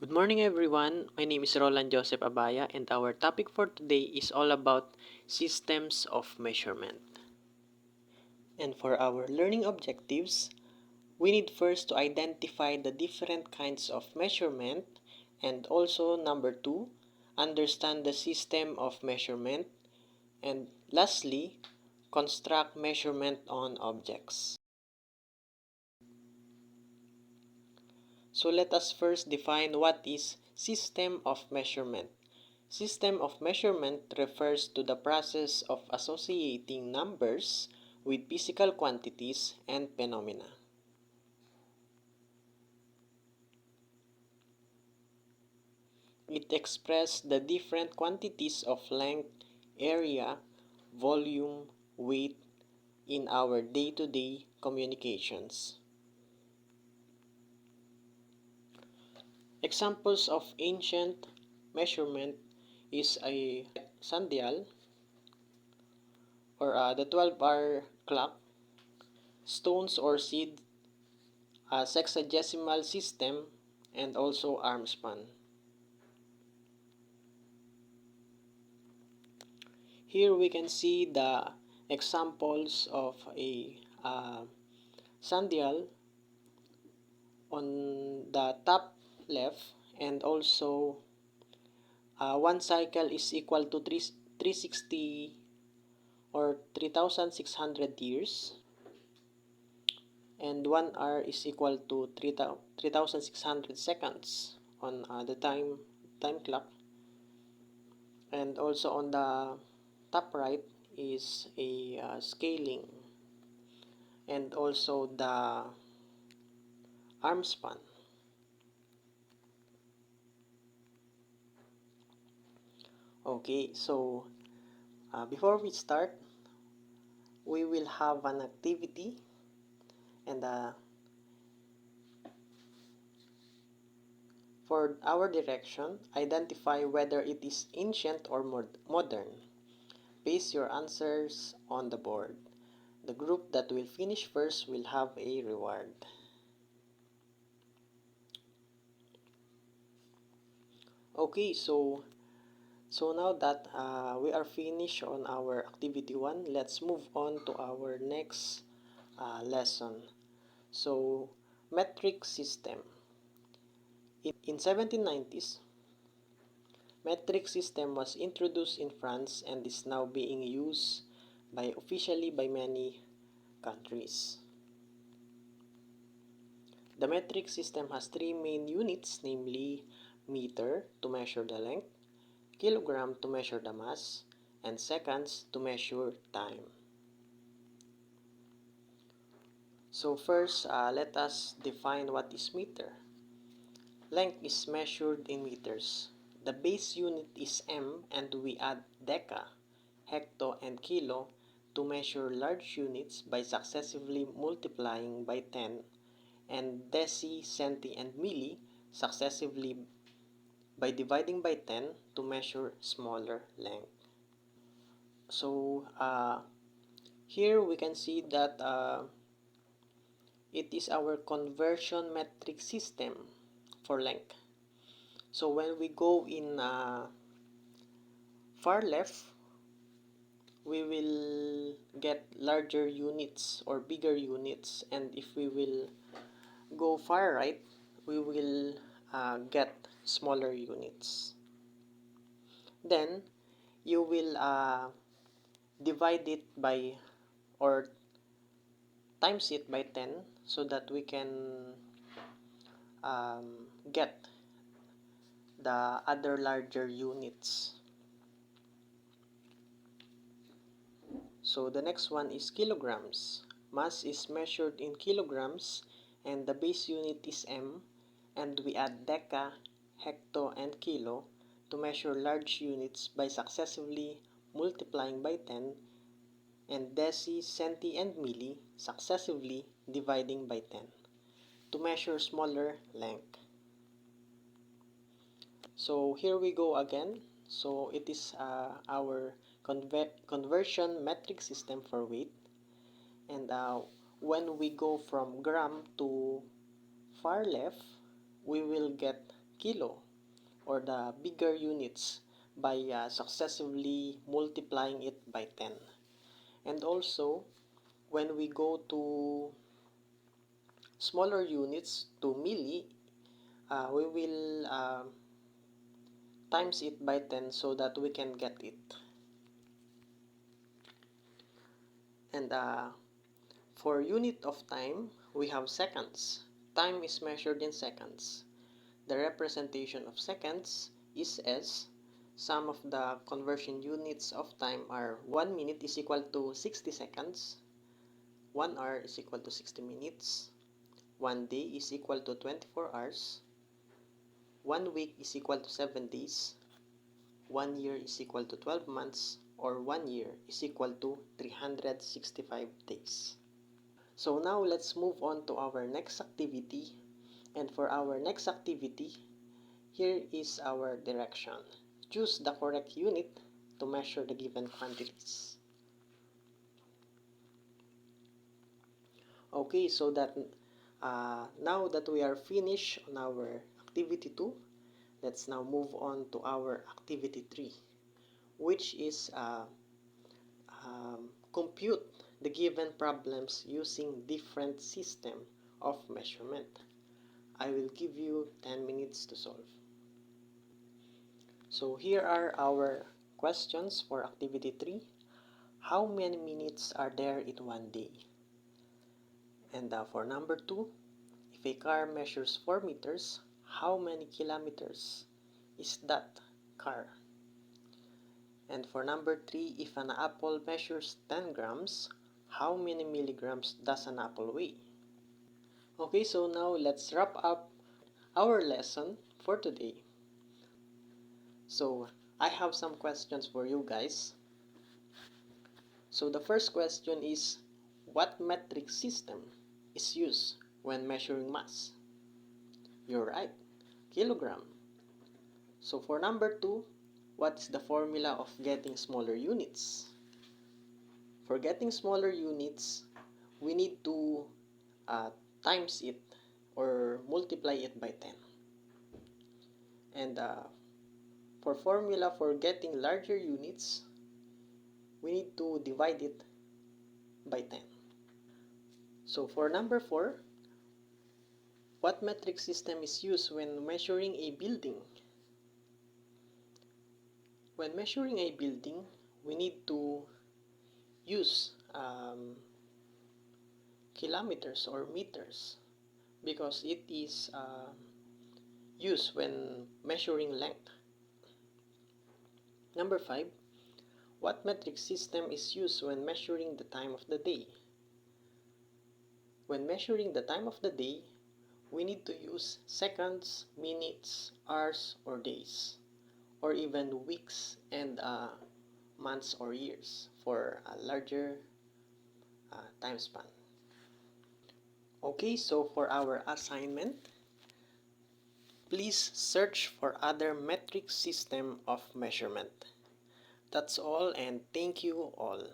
Good morning, everyone. My name is Roland Joseph Abaya, and our topic for today is all about systems of measurement. And for our learning objectives, we need first to identify the different kinds of measurement, and also, number two, understand the system of measurement, and lastly, construct measurement on objects. So let us first define what is system of measurement. System of measurement refers to the process of associating numbers with physical quantities and phenomena. It expresses the different quantities of length, area, volume, weight in our day-to-day communications. Examples of ancient measurement is a sundial or the 12-hour clock, stones or seed, a sexagesimal system, and also arm span. Here we can see the examples of a sundial on the top left, and also one cycle is equal to 360 or 3,600 years, and 1 hour is equal to 3,600 seconds on the time clock. And also on the top right is a scaling, and also the arm span. Okay, so before we start, we will have an activity, and for our direction, identify whether it is ancient or modern. Paste your answers on the board. The group that will finish first will have a reward. Okay, so now that we are finished on our activity 1, let's move on to our next lesson. So, metric system. In 1790s, metric system was introduced in France and is now being used officially by many countries. The metric system has three main units, namely meter to measure the length, kilogram to measure the mass, and seconds to measure time. So first, let us define what is meter. Length is measured in meters. The base unit is m, and we add deca, hecto, and kilo to measure large units by successively multiplying by 10, and deci, centi, and milli successively by dividing by 10 to measure smaller length. So here we can see that it is our conversion metric system for length. So when we go in far left, we will get larger units or bigger units, and if we will go far right, we will get smaller units. Then you will divide it by or times it by 10 so that we can get the other larger units. So the next one is kilograms. Mass is measured in kilograms, and the base unit is m, and we add deca, hecto, and kilo to measure large units by successively multiplying by 10, and deci, centi, and milli successively dividing by 10 to measure smaller length. So here we go again. So it is our conversion metric system for weight, and when we go from gram to far left, we will get kilo or the bigger units by successively multiplying it by 10. And also, when we go to smaller units to milli, we will times it by 10 so that we can get it. And for unit of time, we have seconds. Time is measured in seconds. The representation of seconds is S. Some of the conversion units of time are 1 minute is equal to 60 seconds, 1 hour is equal to 60 minutes, 1 day is equal to 24 hours, 1 week is equal to 7 days, 1 year is equal to 12 months, or 1 year is equal to 365 days. So now let's move on to our next activity. And for our next activity, here is our direction. Choose the correct unit to measure the given quantities. Okay, so that now that we are finished on our activity 2, let's now move on to our activity 3, which is compute the given problems using different system of measurement. I will give you 10 minutes to solve. So here are our questions for activity 3. How many minutes are there in one day? And for number 2, if a car measures 4 meters, how many kilometers is that car? And for number 3, if an apple measures 10 grams, how many milligrams does an apple weigh? Okay, so now let's wrap up our lesson for today. So I have some questions for you guys. So the first question is, what metric system is used when measuring mass? You're right, kilogram. So for number 2, what is the formula of getting smaller units? For getting smaller units, we need to times it or multiply it by 10. And for formula for getting larger units, we need to divide it by 10. So for number 4, what metric system is used when measuring a building? When measuring a building, we need to use kilometers or meters because it is used when measuring length. Number 5, what metric system is used when measuring the time of the day? When measuring the time of the day, we need to use seconds, minutes, hours, or days, or even weeks and months or years for a larger time span. Okay, so for our assignment, please search for other metric system of measurement. That's all, and thank you all.